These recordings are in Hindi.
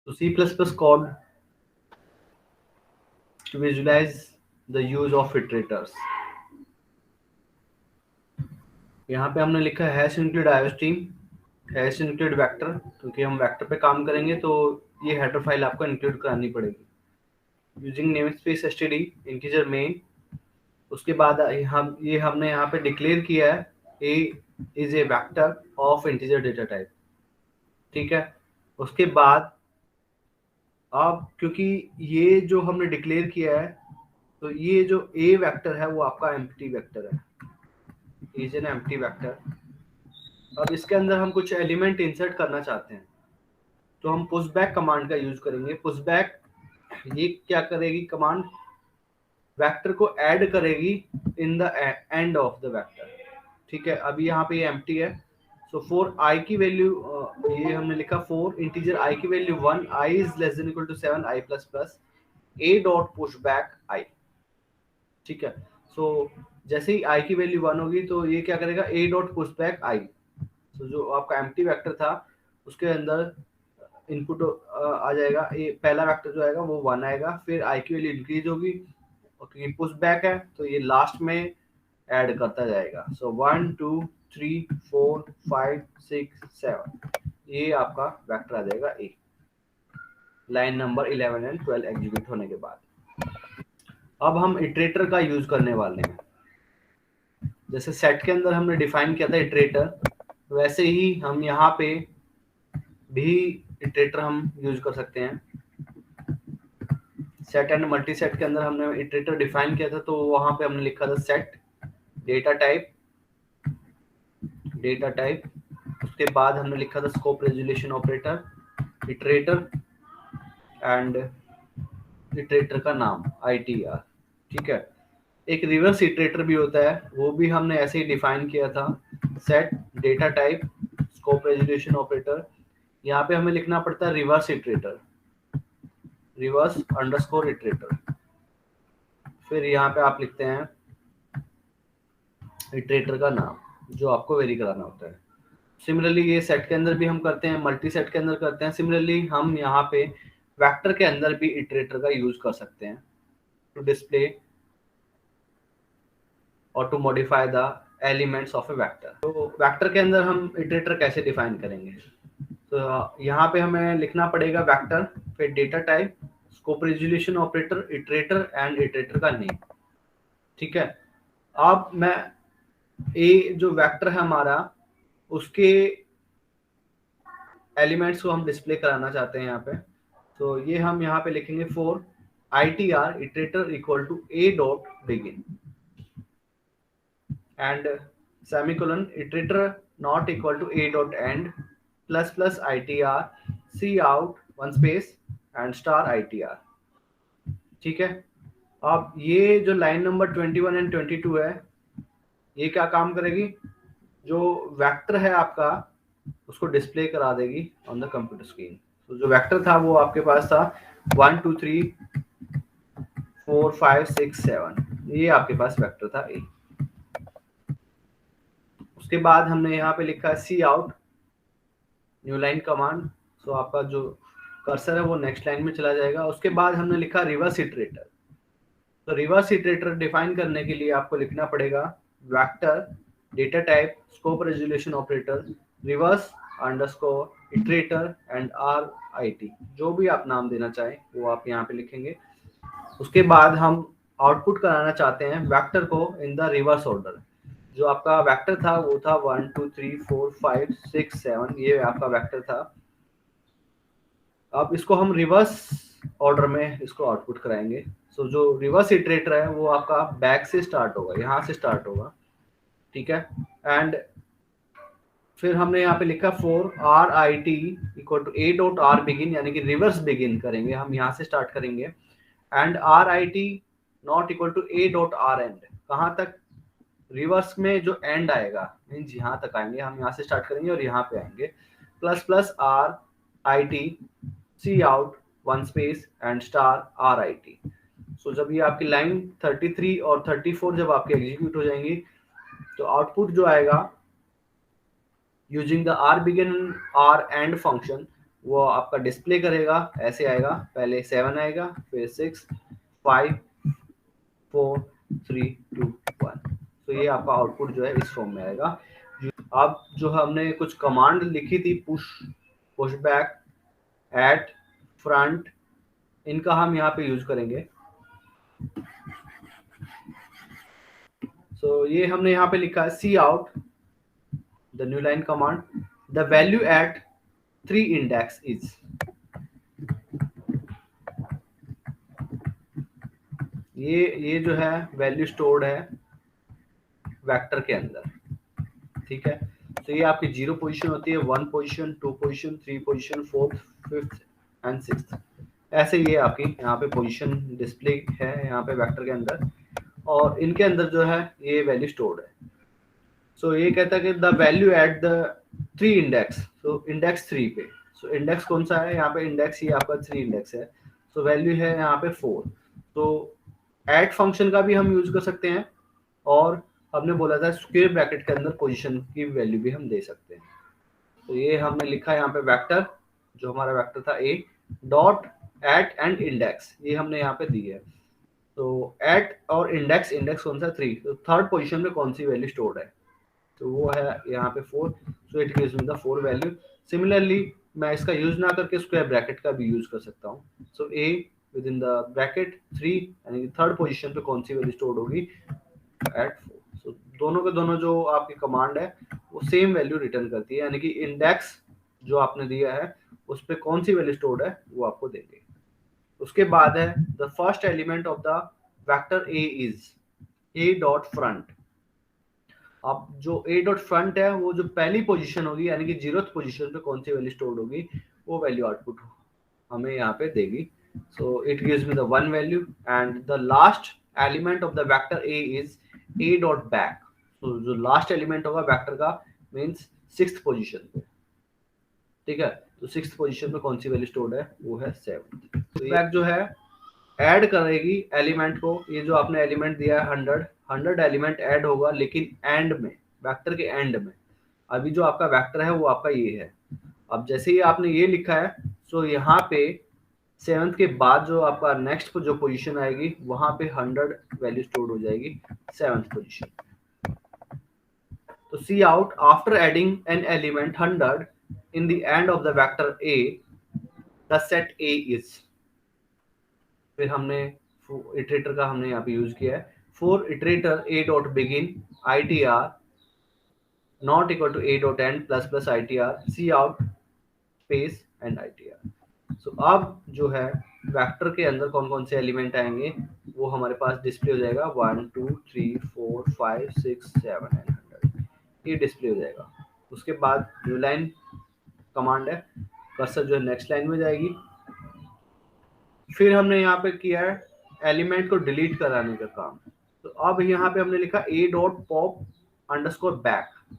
So C++ code to visualize the use of iterators. यहाँ पे हमने लिखा है hash include iostream, hash include vector, क्योंकि हम वेक्टर पे काम करेंगे तो ये हेडर फाइल आपको इंक्लूड करानी पड़ेगी। Using namespace std integer main. उसके बाद हमने यहाँ पे डिक्लेयर किया है a is a vector of integer data type. ठीक है, उसके बाद अब क्योंकि ये जो हमने डिक्लेयर किया है तो ये जो a वेक्टर है वो आपका एम्प्टी वेक्टर है, इज एन एम्प्टी वेक्टर। अब इसके अंदर हम कुछ एलिमेंट इंसर्ट करना चाहते हैं तो हम पुशबैक कमांड का यूज करेंगे। पुशबैक ये क्या करेगी कमांड, वेक्टर को ऐड करेगी इन the end of the vector. ठीक है, अभी यहाँ पे ये एम्प्टी है, सो फॉर आई की वैल्यू ये हमने लिखा फॉर इंटीजर आई की value 1, I is less than equal to 7, I plus plus A dot push back I. ठीक है, सो जैसे ही आई की वैल्यू 1 होगी तो ये क्या करेगा, ए डॉट पुशबैक आई। तो जो आपका एम्प्टी वेक्टर था उसके अंदर इनपुट आ जाएगा, पहला वेक्टर जो आएगा वो 1 आएगा, फिर आई की वैल्यू इंक्रीज होगी और क्योंकि पुश बैक है तो ये लास्ट में ऐड करता जाएगा। सो 1 2 3 4 5 6 7 ये आपका वेक्टर आ जाएगा ए, लाइन नंबर 11 एंड 12 एग्जीक्यूट होने के बाद। अब हम इटरेटर का यूज करने वाले हैं। जैसे सेट के अंदर हमने डिफाइन किया था इटरेटर, वैसे ही हम यहाँ पे भी इटरेटर हम यूज कर सकते हैं। सेट एंड मल्टी सेट के अंदर हमने इटरेटर डिफाइन किया था तो वहां पे हमने लिखा था सेट डेटा टाइप, उसके बाद हमने लिखा था scope resolution operator, iterator and iterator का नाम ITR। ठीक है, एक रिवर्स इटरेटर भी होता है, वो भी हमने ऐसे ही डिफाइन किया था, set data type scope resolution operator. यहाँ पे हमें लिखना पड़ता है reverse iterator, reverse underscore iterator, फिर यहाँ पे आप लिखते हैं इटरेटर का नाम जो आपको वेरी कराना होता है। सिमिलरली ये सेट के अंदर भी हम करते हैं, मल्टी सेट के अंदर करते हैं। सिमिलरली हम यहाँ पे वेक्टर के अंदर भी इटरेटर का यूज कर सकते हैं टू डिस्प्ले और to modify the elements of a vector. तो वेक्टर के अंदर हम इटरेटर कैसे डिफाइन करेंगे, तो यहाँ पे हमें लिखना पड़ेगा वेक्टर, फिर data type, scope resolution operator, iterator and iterator का नेम। ठीक है, अब मैं ए जो वेक्टर है हमारा उसके एलिमेंट्स को हम डिस्प्ले कराना चाहते हैं यहाँ पे, तो ये हम यहाँ पे लिखेंगे for ITR iterator equal to A dot begin and semicolon iterator not equal to A dot end plus plus ITR cout one space and star ITR। ठीक है, अब ये जो लाइन नंबर 21 एंड 22 है ये क्या काम करेगी, जो वेक्टर है आपका उसको डिस्प्ले करा देगी ऑन द कंप्यूटर स्क्रीन। तो जो वेक्टर था वो आपके पास था 1 2 3 4 5 6 7, ये आपके पास वेक्टर था ए। उसके बाद हमने यहाँ पे लिखा है C out new line command, सो आपका जो कर्सर है वो नेक्स्ट लाइन में चला जाएगा। उसके बाद हमने लिखा रिवर्स इटरेटर, तो रिवर्स इटरेटर डिफाइन करने के लिए आपको लिखना पड़ेगा vector data type scope resolution operator reverse underscore iterator and RIT, जो भी आप नाम देना चाहें वो आप यहाँ पे लिखेंगे। उसके बाद हम आउटपुट कराना चाहते हैं वेक्टर को इन द रिवर्स ऑर्डर। जो आपका वेक्टर था वो था 1 2 3 4 5 6 7, ये आपका वेक्टर था। अब इसको हम रिवर्स ऑर्डर में इसको आउटपुट कराएंगे। सो जो रिवर्स इटरेटर है वो आपका बैक से स्टार्ट होगा, यहाँ से स्टार्ट होगा। ठीक है, एंड फिर हमने यहाँ पे लिखा for RIT equal to A dot r begin, यानी कि रिवर्स बिगिन करेंगे, हम यहाँ से स्टार्ट करेंगे, and RIT not equal to A dot r end, कहाँ तक, रिवर्स में जो एंड आएगा मीन्स यहाँ तक आएंगे, हम यहाँ से स्टार्ट करेंगे और यहाँ पे आएंगे, plus plus RIT cout one space and star RIT। So जब ये आपकी लाइन 33 और 34 जब आपकी एग्जीक्यूट हो जाएंगी तो आउटपुट जो आएगा using the R begin R end function, वो आपका डिस्प्ले करेगा, ऐसे आएगा, पहले 7 आएगा, फिर 6 5 4 3 2 1। तो ये आपका आउटपुट जो है इस फॉर्म में आएगा। अब जो हमने कुछ कमांड लिखी थी, पुश बैक, एट, फ्रंट, इनका हम यहाँ पे यूज करेंगे। सो ये हमने यहाँ पे लिखा है C out the new line command, the value at 3 index is. ये जो है वैल्यू स्टोर्ड है वेक्टर के अंदर, ठीक है। तो ये आपकी 0 पोजीशन होती है, 1 position, 2 position, 3 position, 4th, 5th and 6th। ऐसे ये आपकी यहाँ पे पोजीशन डिस्प्ले है यहाँ पे वेक्टर के अंदर, और इनके अंदर जो है ये वैल्यू स्टोर्ड है। सो ये कहता है कि the value at the 3 index, so index 3 पे। सो इंडेक्स कौन सा है यहाँ पे, इंडेक्स ये आपका 3 इंडेक्स है। सो वैल्यू है यहाँ पे 4। तो एट फंक्शन का भी हम यूज कर सकते हैं, और हमने बोला था स्क्वायर ब्रैकेट के अंदर पोजीशन की वैल्यू भी हम दे सकते हैं। तो ये हमने लिखा है यहाँ पे वेक्टर, जो हमारा वेक्टर था a dot at and index, ये हमने यहाँ पे दी है। तो एट और इंडेक्स, इंडेक्स कौन सा 3, तो थर्ड पोजीशन में कौन सी वैल्यू स्टोर्ड है, तो वो है यहाँ पे 4। So it gives me the 4 value. Similarly मैं इसका यूज ना करके स्क्वायर ब्रैकेट का भी यूज कर सकता हूँ। So A within the bracket 3, यानी थर्ड पोजीशन पे कौन सी वैल्यू स्टोर्ड होगी, एट 4। सो दोनों के दोनों जो आपकी कमांड है वो सेम वैल्यू रिटर्न करती है, यानी कि इंडेक्स जो आपने दिया है उस पे कौन सी वैल्यू स्टोर्ड है वो आपको देंगे। उसके बाद है the first element of the vector A is a dot front. अब जो ए डॉट फ्रंट है वो जो पहली पोजीशन होगी, यानी कि 0th पोजीशन पे कौन सी वैल्यू स्टोर्ड होगी, वो वैल्यू आउटपुट हमें यहाँ पे देगी। So it gives me the 1 value, and the last element of the vector A is a dot back. तो जो लास्ट एलिमेंट होगा वेक्टर का मींस 6th पोजीशन पे, ठीक है। तो 6th पोजीशन पे कौन सी वैल्यू स्टोर्ड है, वो है 7। तो बैक जो है ऐड करेगी एलिमेंट को, ये जो आपने एलिमेंट दिया है 100 एलिमेंट ऐड होगा, लेकिन एंड में, वेक्टर के एंड में। अभी जो आपका वेक्टर है वो आपका ये है। अब जैसे ही आपने ये लिखा है, सो यहाँ पे 7th के बाद जो आपका नेक्स्ट जो पोजीशन आएगी वहां पे 100 वैल्यू स्टोर हो जाएगी 7th पोजीशन। तो C out after adding an element 100 in the end of the vector A, the set A is. फिर हमने इटरेटर का हमने यहाँ पे यूज किया है, for iterator A dot begin I T R not equal to A dot end plus plus I T R C out space and I T R. So अब जो है वेक्टर के अंदर कौन कौन से एलिमेंट आएंगे वो हमारे पास डिस्प्ले हो जाएगा, 1 2 3 4 5 6 7 एंड 100, ये डिस्प्ले हो जाएगा। उसके बाद न्यू लाइन कमांड है, कर्सर जो है नेक्स्ट लाइन में जाएगी। फिर हमने यहाँ पे किया है एलिमेंट को डिलीट कराने का काम। तो अब यहाँ पे हमने लिखा ए dot pop underscore back.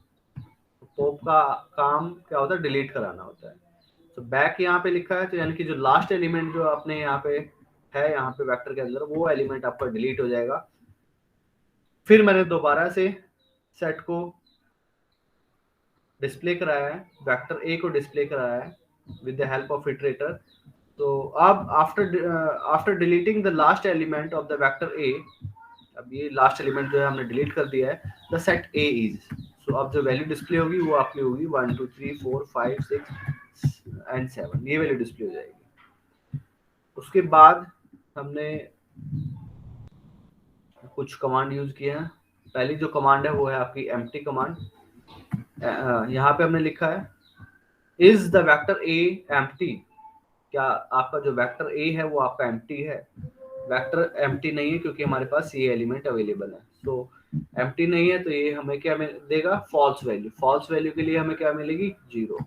Pop का काम क्या होता है, डिलीट कराना होता है। तो बैक यहाँ पे लिखा है, तो यानी कि जो लास्ट एलिमेंट जो आपने यहाँ पे है यहाँ पे वेक्टर के अंदर, वो एलिमेंट आपका डिलीट हो जाएगा। फिर मैंने दोबारा से सेट को डिस्प्ले कराया है, वेक्टर ए को डिस्प्ले कराया है with the help of iterator. तो अब after deleting the last element of the vector ए, अब ये लास्ट एलिमेंट जो है हमने डिलीट कर दिया है, द सेट ए इज। सो अब जो वैल्यू डिस्प्ले होगी वो आपकी होगी 1 2 3 4 5 6 एंड 7, ये वैल्यू डिस्प्ले हो जाएगी। उसके बाद हमने कुछ कमांड यूज किए हैं। पहली जो कमांड है वो है आपकी एम्प्टी कमांड। यहाँ पे हमने लिखा है is the vector A empty, क्या आपका जो वेक्टर ए है वो आपका एम्प्टी है। वेक्टर एम्प्टी नहीं है क्योंकि हमारे पास ये एलिमेंट अवेलेबल है। तो एम्प्टी नहीं है तो ये हमें क्या देगा, फॉल्स वैल्यू। फॉल्स वैल्यू के लिए हमें क्या मिलेगी, 0।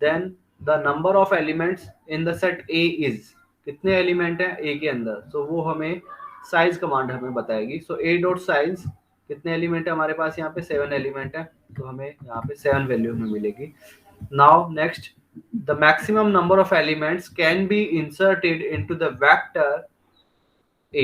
Then the number of elements in the set A is, कितने एलिमेंट है ए के अंदर, तो वो हमें साइज कमांड हमें बताएगी। सो ए डॉट साइज, कितने एलिमेंट है हमारे पास यहाँ पे, 7 एलिमेंट है, तो हमें यहाँ पे 7 वैल्यू हमें मिलेगी। Now next, the maximum number of elements can be inserted into the vector A।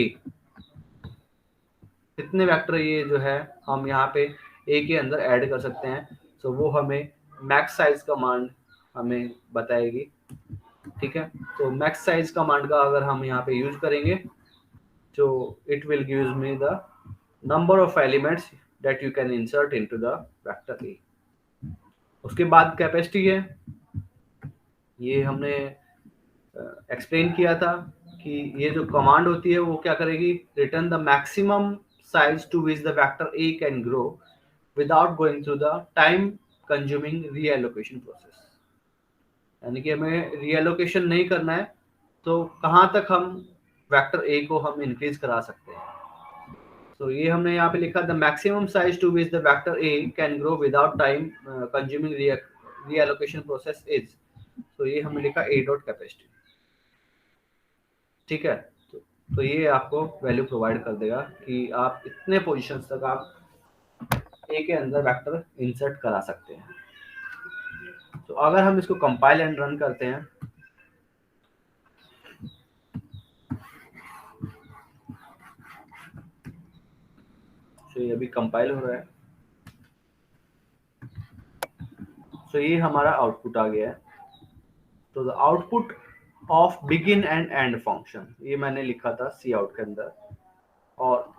कितने वेक्टर ये जो है हम यहाँ पे A के अंदर ऐड कर सकते हैं, तो वो हमें मैक्स साइज कमांड हमें बताएगी। ठीक है, तो मैक्स साइज कमांड का अगर हम यहाँ पे यूज करेंगे तो it will gives me the number of elements that you can insert into the vector ए। उसके बाद कैपेसिटी है, ये हमने एक्सप्लेन किया था कि ये जो कमांड होती है वो क्या करेगी, return the maximum size to which the vector a can grow without going through the time consuming reallocation process. यानी कि हमें रीएलोकेशन नहीं करना है, तो कहाँ तक हम वेक्टर ए को हम इंक्रीज करा सकते हैं। तो ये हमने यहाँ पे लिखा the maximum size to which the vector a can grow without time consuming reallocation process is, तो ये हमने लिखा ए डॉट कैपेसिटी। ठीक है, तो ये आपको वैल्यू प्रोवाइड कर देगा कि आप इतने पोजीशंस तक आप ए के अंदर वेक्टर इंसर्ट करा सकते हैं। तो अगर हम इसको कंपाइल एंड रन करते हैं तो ये अभी कंपाइल हो रहा है, तो ये हमारा आउटपुट आ गया है। तो the output of begin and and function, ये मैंने लिखा था सी आउट के अंदर, और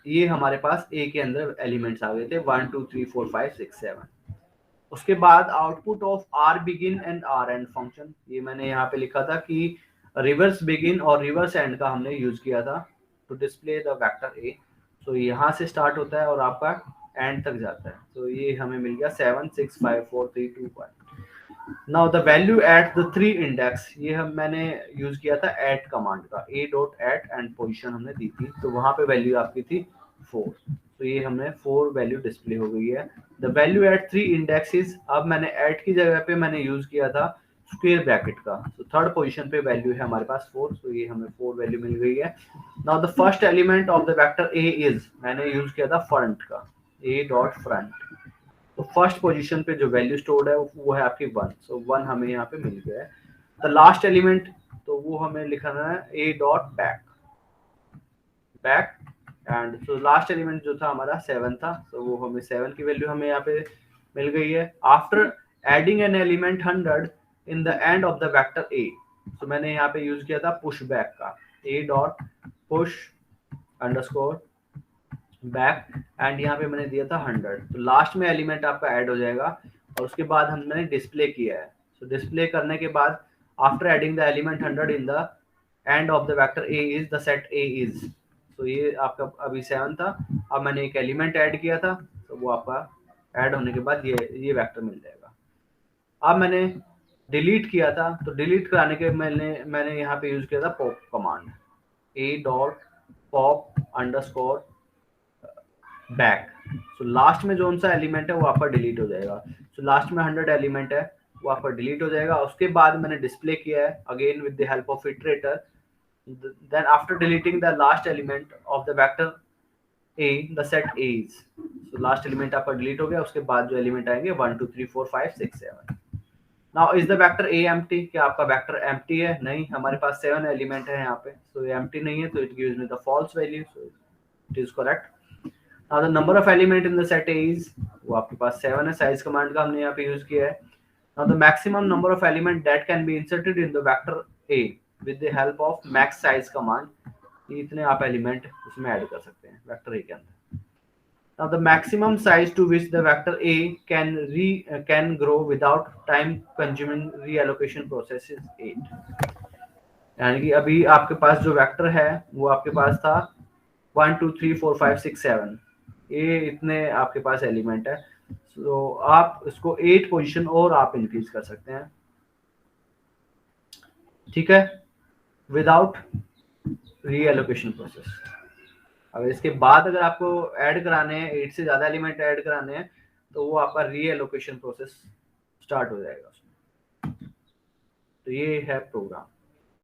ये हमारे पास ए के अंदर एलिमेंट्स आ गए थे 1 2 3 4 5 6 7। उसके बाद output of r begin and r end function, ये मैंने यहाँ पे लिखा था कि रिवर्स बिगिन और रिवर्स एंड का हमने यूज किया था to display the vector a. तो यहाँ से स्टार्ट होता है और आपका एंड तक जाता है। तो ये हमें मिल गया 7 6 5 4 3 2 1। Now the value at the 3 index, ये हम मैंने यूज किया था एट कमांड का, a dot at and position हमने दी थी, तो वहां पे वैल्यू आपकी थी 4। तो ये हमने 4 वैल्यू डिस्प्ले हो गई है। द वैल्यू एट 3 इंडेक्सेस, अब मैंने एट की जगह पे मैंने यूज किया था स्क्वायर ब्रैकेट का, तो थर्ड पोजीशन पे वैल्यू है हमारे पास 4, तो ये हमें 4 वैल्यू मिल गई है। Now the first element of the vector A is, मैंने यूज किया था फ्रंट का, ए डॉट फ्रंट, तो फर्स्ट पोजीशन पे जो वैल्यू स्टोर्ड है वो है आपकी 1, सो 1 हमें यहाँ पे मिल गया है। द लास्ट एलिमेंट, तो वो हमें लिखना है ए dot back, back and so last element जो था हमारा 7 था, तो वो हमें 7 की वैल्यू हमें यहाँ पे मिल गई है। After adding an element 100 in the end of the vector a, तो मैंने यहाँ पे यूज किया था पुश बैक का, a dot push underscore back and यहाँ पे मैंने दिया था 100, तो लास्ट में एलिमेंट आपका ऐड हो जाएगा और उसके बाद हमने डिस्प्ले किया है। तो डिस्प्ले करने के बाद after adding the element 100 in the end of the vector A is the set A is, तो ये आपका अभी 7 था, अब मैंने एक एलिमेंट ऐड किया था, तो वो आपका ऐड होने के बाद ये वेक्टर मिल जाएगा। अब मैंने डिलीट किया था, तो डिलीट कराने के मैंने यहाँ पे यूज किया था पॉप कमांड, ए dot pop underscore back, so last में जो सा एलिमेंट है वो आपका डिलीट हो जाएगा। सो लास्ट में 100 एलिमेंट है वो आपका डिलीट हो जाएगा। उसके बाद मैंने डिस्प्ले किया है again with the help of iterator, then after deleting the last element of the vector A the set A is, so last element आपका डिलीट हो गया। उसके बाद जो एलिमेंट आएंगे 1 2 3 4 5 6 7। Now is the vector A empty, क्या आपका वेक्टर एम्प्टी है? नहीं, हमारे पास 7 एलिमेंट है यहाँ पे, सो ये एम्प्टी नहीं है, तो it gives me the false value, so it is correct. Now the number of element in the set A is, वो आपके पास 7 है, साइज कमांड का हमने यहाँ पे यूज किया है। Now the maximum number of element that can be inserted in the vector A with the help of max size command, इतने आप एलिमेंट उसमें ऐड कर सकते हैं वेक्टर A के अंदर। Now the maximum size to which the vector A can grow without time consuming reallocation process is 8। यानी कि अभी आपके पास जो वेक्टर है वो आपके पास था 1 2 3 4 5 6 7, ये इतने आपके पास एलिमेंट है, तो आप इसको 8 पोजीशन और आप इंक्रीज कर सकते हैं। ठीक है, विदाउट रीएलोकेशन प्रोसेस। अब इसके बाद अगर आपको ऐड कराने हैं 8 से ज्यादा एलिमेंट ऐड कराने हैं, तो वो आपका रीएलोकेशन प्रोसेस स्टार्ट हो जाएगा उसमें। तो ये है प्रोग्राम।